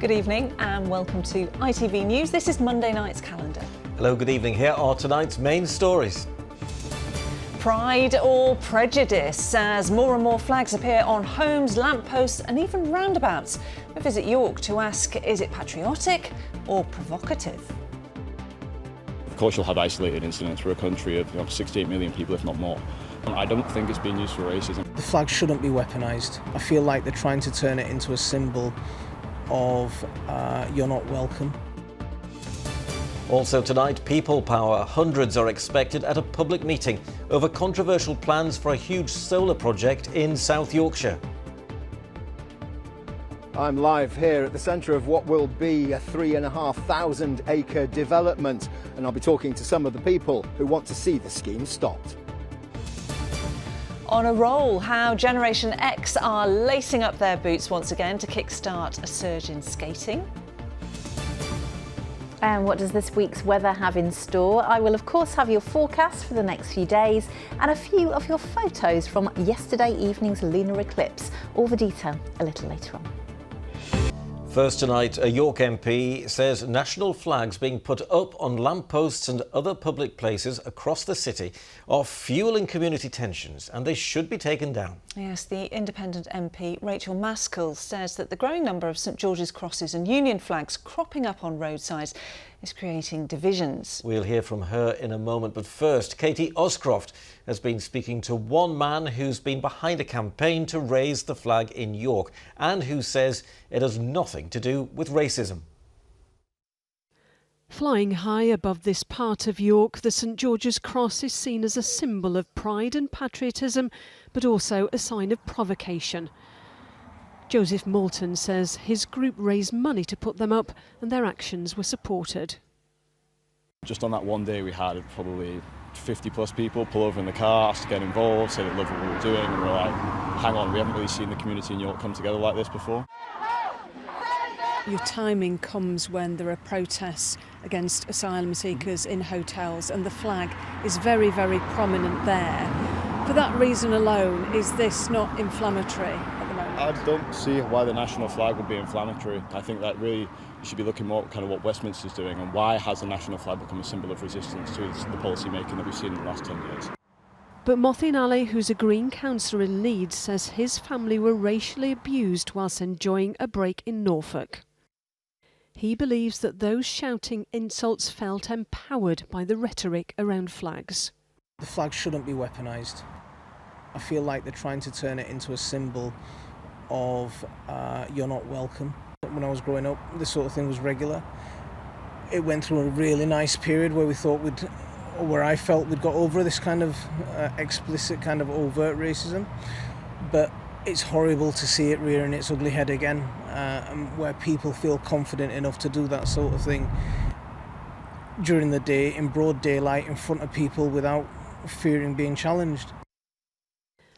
Good evening and welcome to ITV News. This is Monday night's calendar. Hello, good evening. Here are tonight's main stories. Pride or prejudice as more and more flags appear on homes, lampposts and even roundabouts. We visit York to ask, is it patriotic or provocative? Of course you'll have isolated incidents. We're a country of 68 million people, if not more. I don't think it's being used for racism. The flag shouldn't be weaponised. I feel like they're trying to turn it into a symbol of you're not welcome. Also tonight, people power. Hundreds are expected at a public meeting over controversial plans for a huge solar project in South Yorkshire. I'm live here at the centre of what will be a 3,500 acre development, and I'll be talking to some of the people who want to see the scheme stopped. On a roll, how Generation X are lacing up their boots once again to kickstart a surge in skating. And what does this week's weather have in store? I will of course have your forecast for the next few days and a few of your photos from yesterday evening's lunar eclipse. All the detail a little later on. First tonight, a York MP says national flags being put up on lampposts and other public places across the city are fuelling community tensions and they should be taken down. Yes, the independent MP Rachel Maskell says that the growing number of St George's crosses and Union flags cropping up on roadsides is creating divisions. We'll hear from her in a moment, but first, Katie Oscroft has been speaking to one man who's been behind a campaign to raise the flag in York and who says it has nothing to do with racism. Flying high above this part of York, the St George's Cross is seen as a symbol of pride and patriotism, but also a sign of provocation. Joseph Moulton says his group raised money to put them up and their actions were supported. Just on that one day we had probably 50 plus people pull over in the car, ask to get involved, say they loved what we were doing, and we're like, hang on, we haven't really seen the community in York come together like this before. Your timing comes when there are protests against asylum seekers in hotels and the flag is very, very prominent there. For that reason alone, is this not inflammatory at the moment? I don't see why the national flag would be inflammatory. I think that really you should be looking more at kind of what Westminster's doing and why has the national flag become a symbol of resistance to the policy making that we've seen in the last 10 years. But Mothin Ali, who's a Green councillor in Leeds, says his family were racially abused whilst enjoying a break in Norfolk. He believes that those shouting insults felt empowered by the rhetoric around flags. The flag shouldn't be weaponised. I feel like they're trying to turn it into a symbol of you're not welcome. When I was growing up, this sort of thing was regular. It went through a really nice period where where I felt we'd got over this kind of explicit kind of overt racism, but it's horrible to see it rearing its ugly head again, where people feel confident enough to do that sort of thing during the day, in broad daylight, in front of people without fearing being challenged.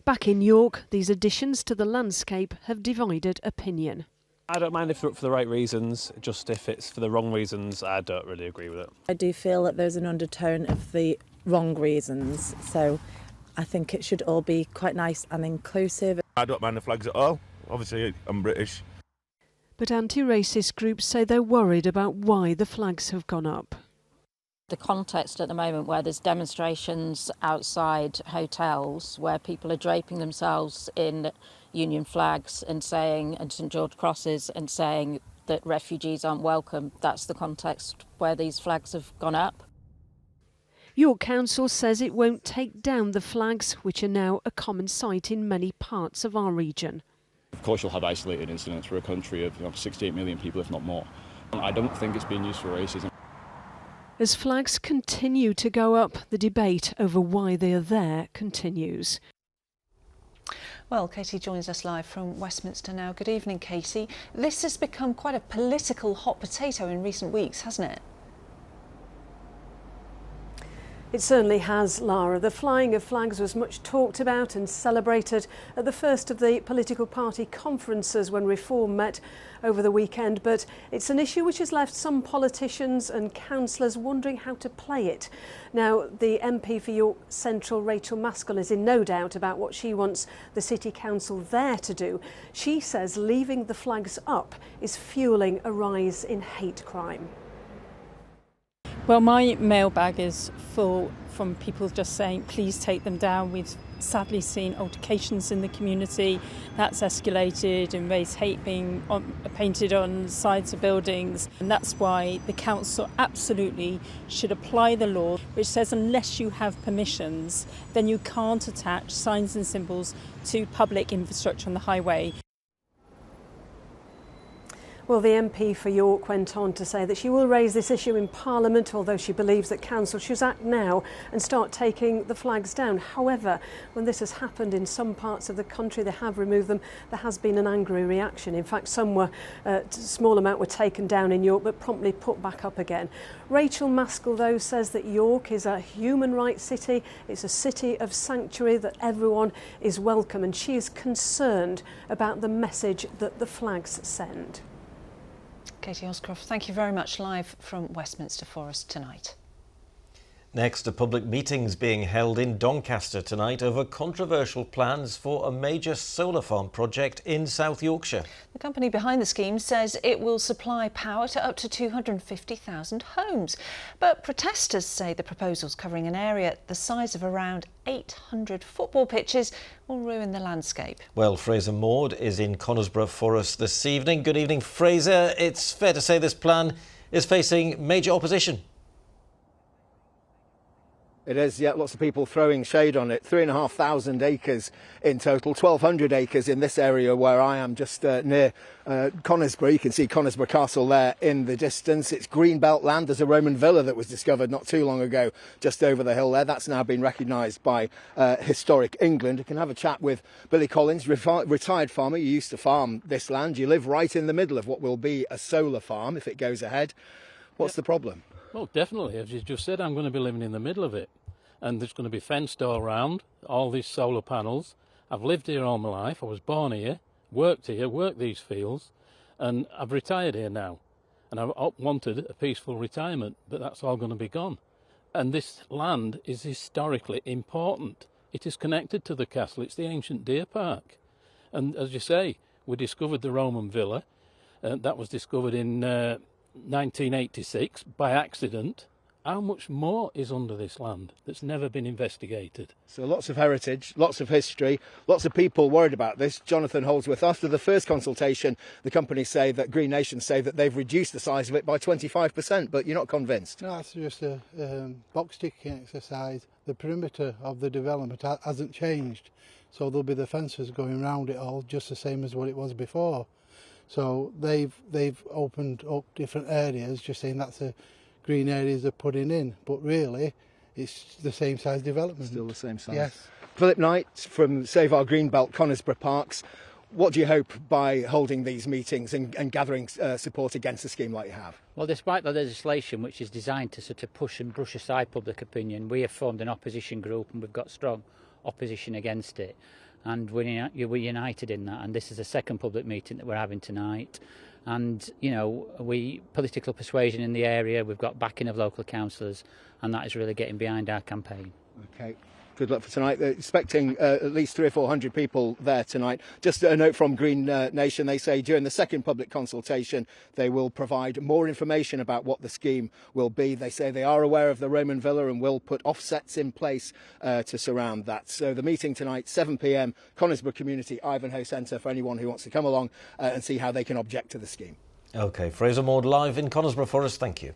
Back in York, these additions to the landscape have divided opinion. I don't mind if they're up for the right reasons, just if it's for the wrong reasons, I don't really agree with it. I do feel that there's an undertone of the wrong reasons, so I think it should all be quite nice and inclusive. I don't mind the flags at all. Obviously, I'm British. But anti-racist groups say they're worried about why the flags have gone up. The context at the moment where there's demonstrations outside hotels where people are draping themselves in Union flags and St George crosses and saying that refugees aren't welcome, that's the context where these flags have gone up. York Council says it won't take down the flags, which are now a common sight in many parts of our region. Of course you'll have isolated incidents. We're a country of 68 million people, if not more. I don't think it's being used for racism. As flags continue to go up, the debate over why they are there continues. Well, Katie joins us live from Westminster now. Good evening, Katie. This has become quite a political hot potato in recent weeks, hasn't it? It certainly has, Lara. The flying of flags was much talked about and celebrated at the first of the political party conferences when Reform met over the weekend, but it's an issue which has left some politicians and councillors wondering how to play it. Now, the MP for York Central, Rachel Maskell, is in no doubt about what she wants the City Council there to do. She says leaving the flags up is fuelling a rise in hate crime. Well, my mailbag is full from people just saying, please take them down. We've sadly seen altercations in the community. That's escalated and raised hate being painted on sides of buildings. And that's why the council absolutely should apply the law, which says unless you have permissions, then you can't attach signs and symbols to public infrastructure on the highway. Well, the MP for York went on to say that she will raise this issue in Parliament, although she believes that council should act now and start taking the flags down. However, when this has happened in some parts of the country, they have removed them, there has been an angry reaction. In fact, some were, a small amount were taken down in York, but promptly put back up again. Rachel Maskell, though, says that York is a human rights city. It's a city of sanctuary, that everyone is welcome, and she is concerned about the message that the flags send. Katie Oscroft, thank you very much, live from Westminster for us tonight. Next, a public meeting's being held in Doncaster tonight over controversial plans for a major solar farm project in South Yorkshire. The company behind the scheme says it will supply power to up to 250,000 homes. But protesters say the proposals, covering an area the size of around 800 football pitches, will ruin the landscape. Well, Fraser Maud is in Conisbrough for us this evening. Good evening, Fraser. It's fair to say this plan is facing major opposition. It is, yeah, lots of people throwing shade on it. 3,500 acres in total, 1,200 acres in this area where I am, just near Conisbrough. You can see Conisbrough Castle there in the distance. It's greenbelt land. There's a Roman villa that was discovered not too long ago just over the hill there. That's now been recognised by Historic England. You can have a chat with Billy Collins, retired farmer. You used to farm this land. You live right in the middle of what will be a solar farm if it goes ahead. What's the problem? Well, definitely, as you just said, I'm going to be living in the middle of it. And there's going to be fenced all round, all these solar panels. I've lived here all my life. I was born here, worked these fields, and I've retired here now. And I wanted a peaceful retirement, but that's all going to be gone. And this land is historically important. It is connected to the castle. It's the ancient deer park. And as you say, we discovered the Roman villa. That was discovered in 1986 by accident. How much more is under this land that's never been investigated? So lots of heritage, lots of history, lots of people worried about this. Jonathan Holdsworth, after the first consultation, the companies say that Green Nations say that they've reduced the size of it by 25%, but you're not convinced? No, it's just a box-ticking exercise. The perimeter of the development hasn't changed, so there'll be the fences going round it all just the same as what it was before. So they've opened up different areas, just saying that's the green areas they're putting in, but really it's the same size development. Still the same size. Yes. Philip Knight from Save Our Greenbelt Conisbrough Parks. What do you hope by holding these meetings and gathering support against a scheme like you have? Well, despite the legislation which is designed to sort of push and brush aside public opinion, we have formed an opposition group and we've got strong opposition against it. And we're united in that, and this is the second public meeting that we're having tonight. And, you know, political persuasion in the area, we've got backing of local councillors, and that is really getting behind our campaign. OK, good luck for tonight. They're expecting at least 300 or 400 people there tonight. Just a note from Green Nation, they say during the second public consultation they will provide more information about what the scheme will be. They say they are aware of the Roman villa and will put offsets in place to surround that. So the meeting tonight, 7 p.m, Conisbrough Community Ivanhoe Centre, for anyone who wants to come along and see how they can object to the scheme. OK, Fraser Maud live in Conisbrough for us. Thank you.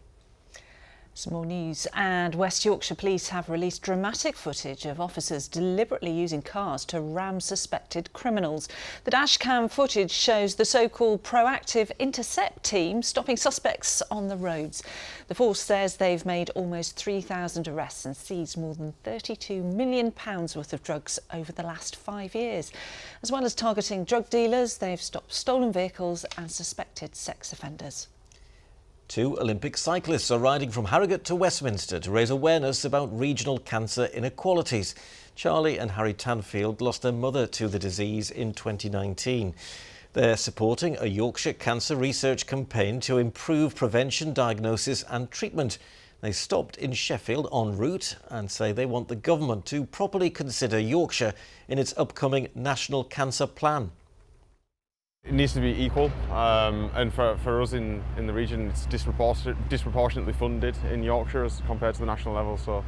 Some more news, and West Yorkshire Police have released dramatic footage of officers deliberately using cars to ram suspected criminals. The dashcam footage shows the so-called proactive intercept team stopping suspects on the roads. The force says they've made almost 3,000 arrests and seized more than £32 million worth of drugs over the last 5 years. As well as targeting drug dealers, they've stopped stolen vehicles and suspected sex offenders. Two Olympic cyclists are riding from Harrogate to Westminster to raise awareness about regional cancer inequalities. Charlie and Harry Tanfield lost their mother to the disease in 2019. They're supporting a Yorkshire cancer research campaign to improve prevention, diagnosis and treatment. They stopped in Sheffield en route and say they want the government to properly consider Yorkshire in its upcoming National Cancer Plan. It needs to be equal, and for us in the region, it's disproportionately funded in Yorkshire as compared to the national level. So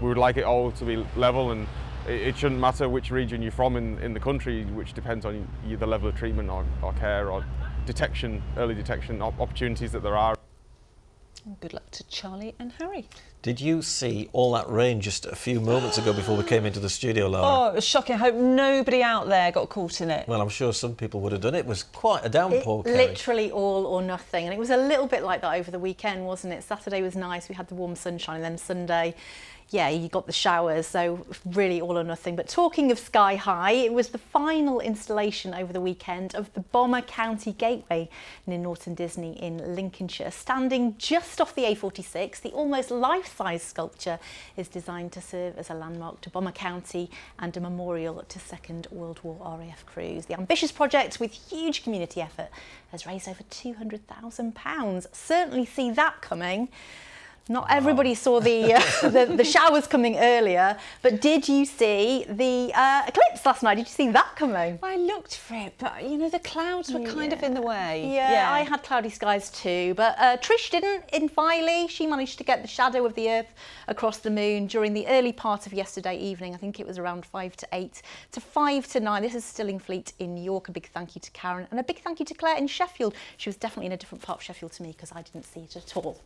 we would like it all to be level, and it shouldn't matter which region you're from in the country, which depends on the level of treatment or care or detection, early detection opportunities that there are. Good luck to Charlie and Harry. Did you see all that rain just a few moments ago before we came into the studio, Laura? Oh, it was shocking. I hope nobody out there got caught in it. Well, I'm sure some people would have done it. It was quite a downpour, Kerry. Literally all or nothing. And it was a little bit like that over the weekend, wasn't it? Saturday was nice. We had the warm sunshine, and then Sunday, yeah, you got the showers, so really all or nothing. But talking of sky high, it was the final installation over the weekend of the Bomber County Gateway near Norton Disney in Lincolnshire. Standing just off the A46, the almost life-size sculpture is designed to serve as a landmark to Bomber County and a memorial to Second World War RAF crews. The ambitious project, with huge community effort, has raised over £200,000. Certainly see that coming. Not everybody saw the showers coming earlier, but did you see the eclipse last night? Did you see that coming? I looked for it, but you know, the clouds were kind of in the way. Yeah, I had cloudy skies too, but Trish didn't in Filey. She managed to get the shadow of the Earth across the moon during the early part of yesterday evening. I think it was around 5 to 8 to 5 to 9. This is Stillingfleet in York. A big thank you to Karen and a big thank you to Claire in Sheffield. She was definitely in a different part of Sheffield to me because I didn't see it at all.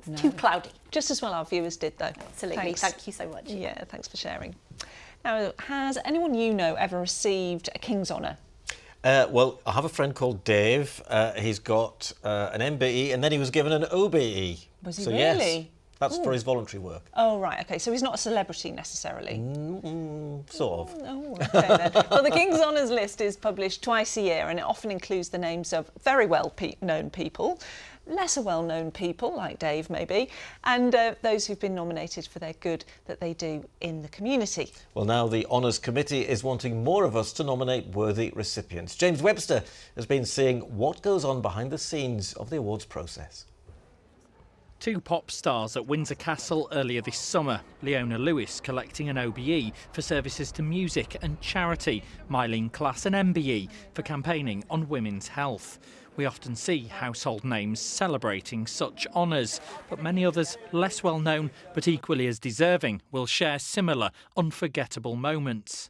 It's too cloudy. Just as well our viewers did, though. Absolutely. Thanks. Thank you so much. Yeah, thanks for sharing. Now, has anyone you know ever received a King's Honour? Well, I have a friend called Dave. He's got an MBE and then he was given an OBE. Was he so, really? Yes, that's for his voluntary work. Oh, right, OK. So he's not a celebrity necessarily? Sort of. Oh, OK then. Well, the King's Honours list is published twice a year and it often includes the names of very well-known people, lesser well-known people, like Dave maybe, and those who've been nominated for their good that they do in the community. Well, now the Honours Committee is wanting more of us to nominate worthy recipients. James Webster has been seeing what goes on behind the scenes of the awards process. Two pop stars at Windsor Castle earlier this summer. Leona Lewis collecting an OBE for services to music and charity. Mylene Class an MBE for campaigning on women's health. We often see household names celebrating such honours, but many others, less well known but equally as deserving, will share similar unforgettable moments.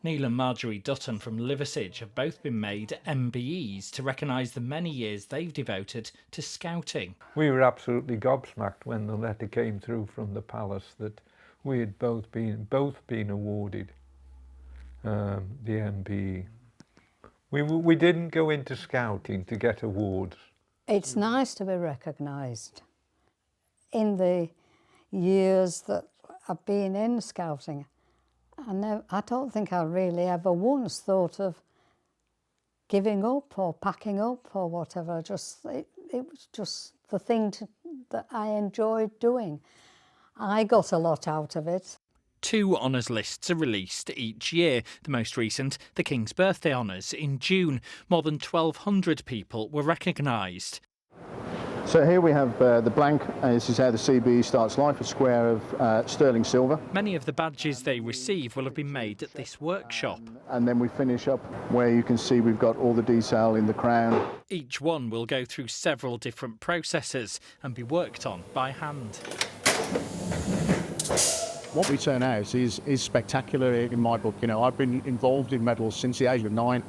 Neil and Marjorie Dutton from Liversedge have both been made MBEs to recognise the many years they've devoted to scouting. We were absolutely gobsmacked when the letter came through from the palace that we had both been awarded the MBE. We didn't go into scouting to get awards. It's nice to be recognised. In the years that I've been in scouting, I don't think I really ever once thought of giving up or packing up or whatever. It was just the thing that I enjoyed doing. I got a lot out of it. 2 honours lists are released each year. The most recent, the King's Birthday Honours, in June. More than 1,200 people were recognised. So here we have the blank. This is how the CBE starts life, a square of sterling silver. Many of the badges they receive will have been made at this workshop. And then we finish up where you can see we've got all the detail in the crown. Each one will go through several different processes and be worked on by hand. What we turn out is spectacular in my book. You know, I've been involved in medals since the age of 9,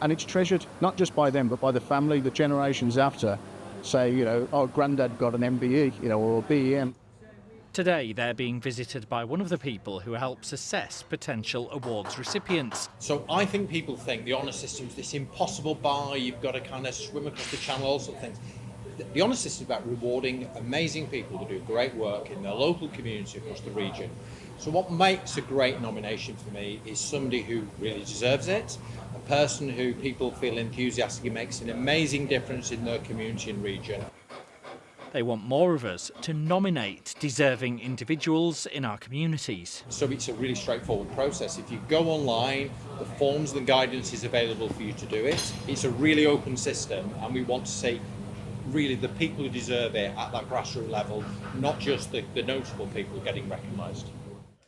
and it's treasured not just by them but by the family, the generations after. Say, you know, oh, Grandad got an MBE, you know, or a BEM. Today they're being visited by one of the people who helps assess potential awards recipients. So I think people think the honour system's this impossible bar, you've got to kind of swim across the channel, all sorts of things. The honour system is about rewarding amazing people who do great work in their local community across the region. So what makes a great nomination for me is somebody who really deserves it, a person who people feel enthusiastic and makes an amazing difference in their community and region. They want more of us to nominate deserving individuals in our communities. So it's a really straightforward process. If you go online, the forms and guidance is available for you to do it. It's a really open system, and we want to see really the people who deserve it at that grassroots level, not just the notable people getting recognised.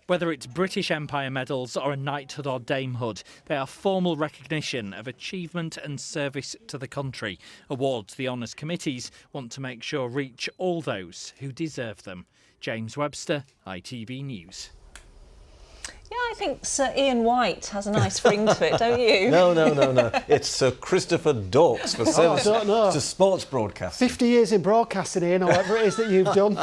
Whether it's British Empire medals or a knighthood or damehood, they are formal recognition of achievement and service to the country. Awards the honours committees want to make sure reach all those who deserve them. James Webster, ITV News. Yeah, I think Sir Ian White has a nice ring to it, don't you? No. It's Sir Christopher Dawkes for service to sports broadcasting. 50 years in broadcasting, Ian, or whatever it is that you've done.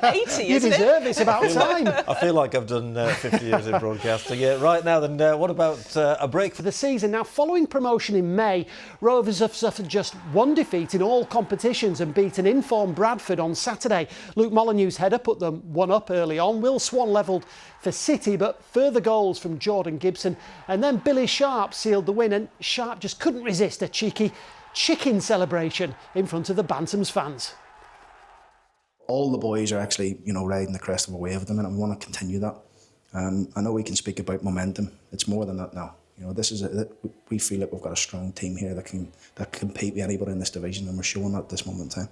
80, you deserve it. It's about time. I feel like I've done 50 years in broadcasting. Yeah, right now then, what about a break for the season? Now, following promotion in May, Rovers have suffered just one defeat in all competitions and beat an informed Bradford on Saturday. Luke Molyneux's header put them one up early on. Will Swan levelled for City, but further goals from Jordan Gibson, and then Billy Sharp sealed the win, and Sharp just couldn't resist a cheeky chicken celebration in front of the Bantams fans. All the boys are actually, riding the crest of a wave at the minute, and we want to continue that. I know we can speak about momentum. It's more than that now. We feel like we've got a strong team here that can compete with anybody in this division, and we're showing that at this moment in time.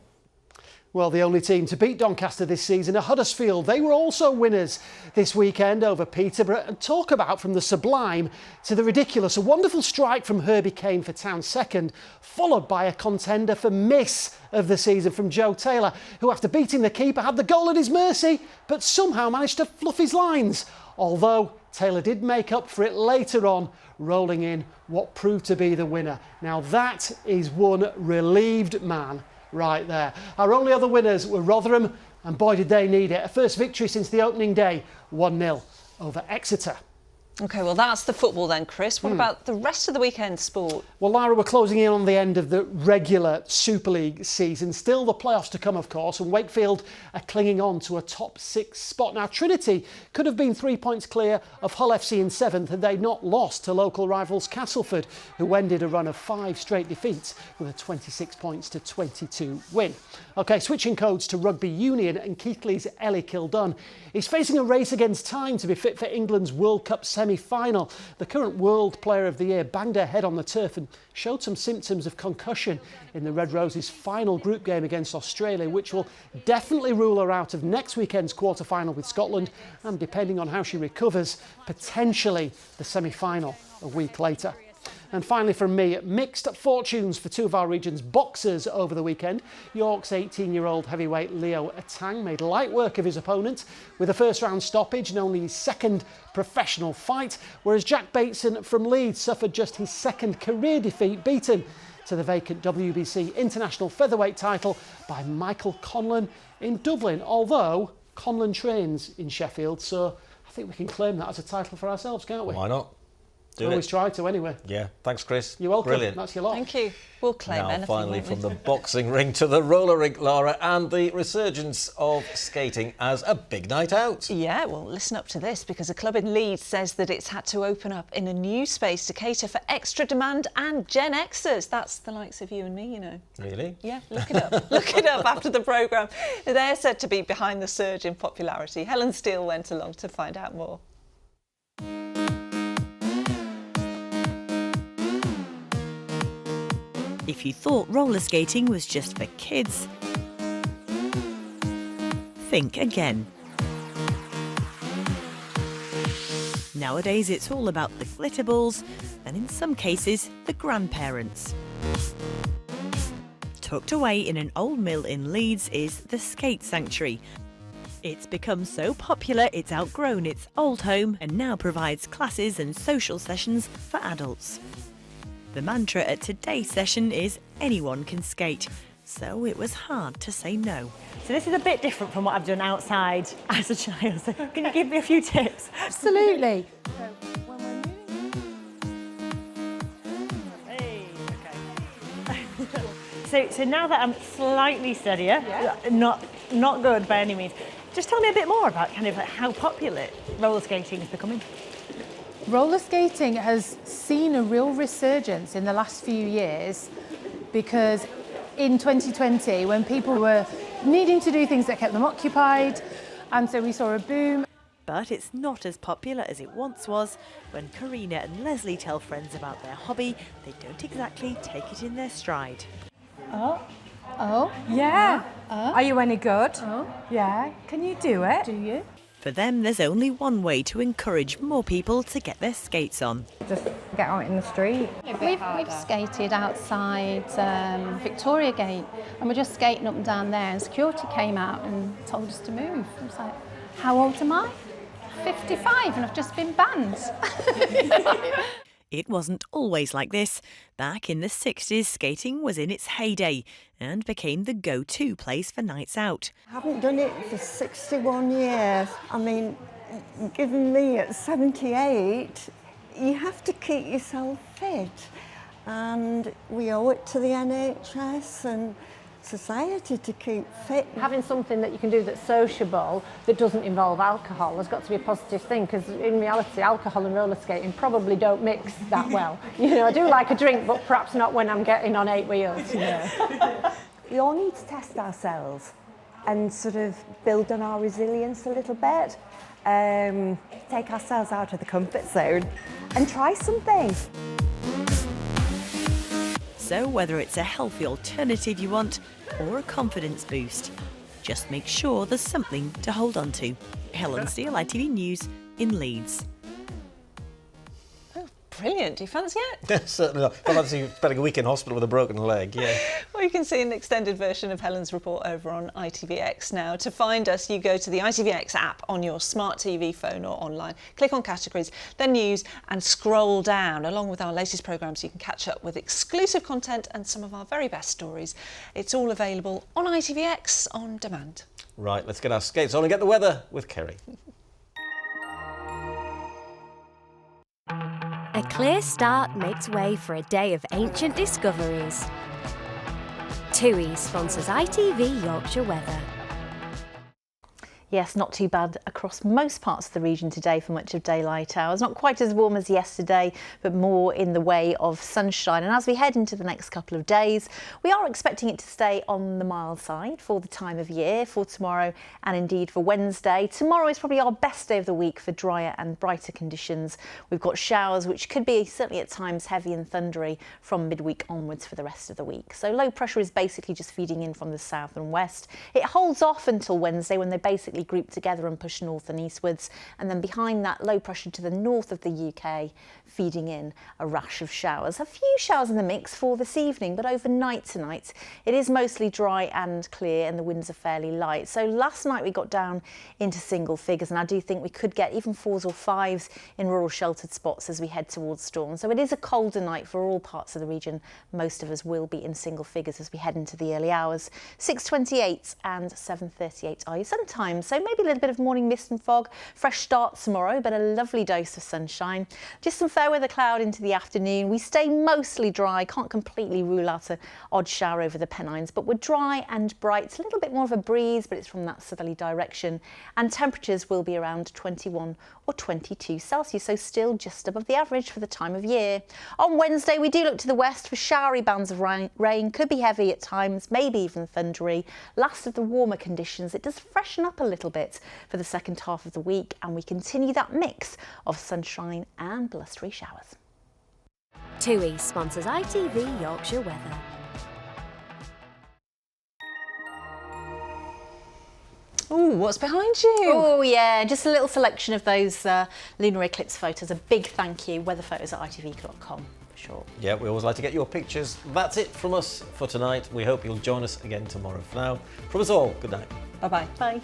Well, the only team to beat Doncaster this season are Huddersfield. They were also winners this weekend over Peterborough. And talk about from the sublime to the ridiculous. A wonderful strike from Herbie Kane for Town second, followed by a contender for miss of the season from Joe Taylor, who after beating the keeper had the goal at his mercy, but somehow managed to fluff his lines. Although Taylor did make up for it later on, rolling in what proved to be the winner. Now that is one relieved man right there. Our only other winners were Rotherham, and boy did they need it. A first victory since the opening day, 1-0 over Exeter. OK, well, that's the football then, Chris. What about the rest of the weekend sport? Well, Lara, we're closing in on the end of the regular Super League season. Still the playoffs to come, of course, and Wakefield are clinging on to a top 6 spot. Now, Trinity could have been 3 points clear of Hull FC in 7th had they not lost to local rivals Castleford, who ended a run of 5 straight defeats with a 26 points to 22 win. OK, switching codes to Rugby Union, and Keighley's Ellie Kildun is facing a race against time to be fit for England's World Cup semi-final. The current World Player of the Year banged her head on the turf and showed some symptoms of concussion in the Red Roses' final group game against Australia, which will definitely rule her out of next weekend's quarter-final with Scotland, and depending on how she recovers, potentially the semi-final a week later. And finally from me, mixed fortunes for two of our region's boxers over the weekend. York's 18-year-old heavyweight Leo Atang made light work of his opponent with a first-round stoppage in only his second professional fight, whereas Jack Bateson from Leeds suffered just his second career defeat, beaten to the vacant WBC international featherweight title by Michael Conlon in Dublin, although Conlon trains in Sheffield, so I think we can claim that as a title for ourselves, can't we? Why not? Always try to anyway. Yeah, thanks, Chris. You're welcome. Brilliant. That's your lot. Thank you. We'll claim now, anything. finally, from the boxing ring to the roller rink, Lara, and the resurgence of skating as a big night out. Yeah, well, listen up to this, because a club in Leeds says that it's had to open up in a new space to cater for extra demand and Gen Xers. That's the likes of you and me, you know. Really? Yeah, look it up. Look it up after the programme. They're said to be behind the surge in popularity. Helen Steele went along to find out more. If you thought roller skating was just for kids, think again. Nowadays it's all about the glitter balls and in some cases the grandparents. Tucked away in an old mill in Leeds is the Skate Sanctuary. It's become so popular it's outgrown its old home and now provides classes and social sessions for adults. The mantra at today's session is anyone can skate, so it was hard to say no. So this is a bit different from what I've done outside as a child. So can you give me a few tips? Absolutely. So now that I'm slightly steadier, not good by any means, just tell me a bit more about kind of how popular roller skating is becoming. Roller skating has seen a real resurgence in the last few years because in 2020, when people were needing to do things that kept them occupied, and so we saw a boom. But it's not as popular as it once was. When Karina and Leslie tell friends about their hobby, they don't exactly take it in their stride. Yeah. Are you any good? Yeah. Can you do it? Do you? For them, there's only one way to encourage more people to get their skates on. Just get out in the street. We've skated outside Victoria Gate, and we're just skating up and down there, and security came out and told us to move. I was like, how old am I? 55, and I've just been banned. It wasn't always like this. Back in the 60s, skating was in its heyday and became the go-to place for nights out. I haven't done it for 61 years. I mean, given me at 78, you have to keep yourself fit. And we owe it to the NHS and society to keep fit. Having something that you can do that's sociable, that doesn't involve alcohol, has got to be a positive thing, because in reality, alcohol and roller skating probably don't mix that well. You know, I do like a drink, but perhaps not when I'm getting on 8 wheels, you know. We all need to test ourselves and sort of build on our resilience a little bit, take ourselves out of the comfort zone and try something. So whether it's a healthy alternative you want or a confidence boost, just make sure there's something to hold on to. Helen Steele, ITV News in Leeds. Brilliant. Do you fancy it? Certainly not. I fancy spending a week in hospital with a broken leg, yeah. Well, you can see an extended version of Helen's report over on ITVX now. To find us, you go to the ITVX app on your smart TV, phone or online. Click on categories, then news, and scroll down. Along with our latest programmes, you can catch up with exclusive content and some of our very best stories. It's all available on ITVX on demand. Right, let's get our skates on and get the weather with Kerry. A clear start makes way for a day of ancient discoveries. TUI sponsors ITV Yorkshire Weather. Yes, not too bad across most parts of the region today for much of daylight hours. Not quite as warm as yesterday, but more in the way of sunshine. And as we head into the next couple of days, we are expecting it to stay on the mild side for the time of year, for tomorrow and indeed for Wednesday. Tomorrow is probably our best day of the week for drier and brighter conditions. We've got showers which could be certainly at times heavy and thundery from midweek onwards for the rest of the week. So low pressure is basically just feeding in from the south and west. It holds off until Wednesday when they basically group together and push north and eastwards, and then behind that, low pressure to the north of the UK feeding in a rash of showers. A few showers in the mix for this evening, but overnight tonight it is mostly dry and clear and the winds are fairly light. So last night we got down into single figures, and I do think we could get even 4s or 5s in rural sheltered spots as we head towards dawn. So it is a colder night for all parts of the region. Most of us will be in single figures as we head into the early hours. 6:28 and 7:38 are your sun times, so maybe a little bit of morning mist and fog. Fresh start tomorrow, but a lovely dose of sunshine. Just some fair weather cloud into the afternoon. We stay mostly dry, can't completely rule out an odd shower over the Pennines, but we're dry and bright. A little bit more of a breeze, but it's from that southerly direction. And temperatures will be around 21 or 22 Celsius, so still just above the average for the time of year. On Wednesday, we do look to the west for showery bands of rain. Could be heavy at times, maybe even thundery. Last of the warmer conditions. It does freshen up a little bit for the second half of the week, and we continue that mix of sunshine and blustery showers. TUI sponsors ITV Yorkshire Weather. Oh, what's behind you? Oh yeah, just a little selection of those lunar eclipse photos. A big thank you, weatherphotos at itv.com for sure. Yeah, we always like to get your pictures. That's it from us for tonight. We hope you'll join us again tomorrow. For now, from us all, good night. Bye-bye. Bye.